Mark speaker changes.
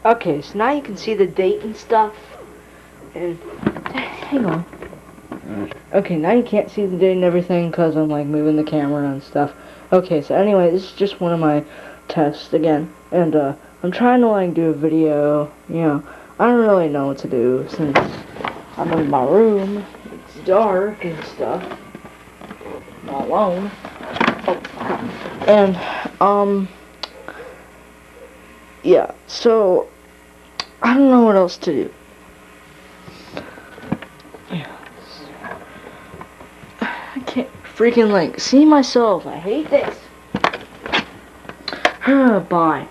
Speaker 1: Okay, so now you can see the date and stuff. And hang on. Okay, now you can't see the date and everything because I'm like moving the camera and stuff. Okay, so anyway, this is just one of my tests again, and I'm trying to like do a video. You know, I don't really know what to do since I'm in my room. It's dark and stuff. I'm all alone. Oh. And yeah. So I don't know what else to do. I can't freaking like see myself. I hate this. Bye.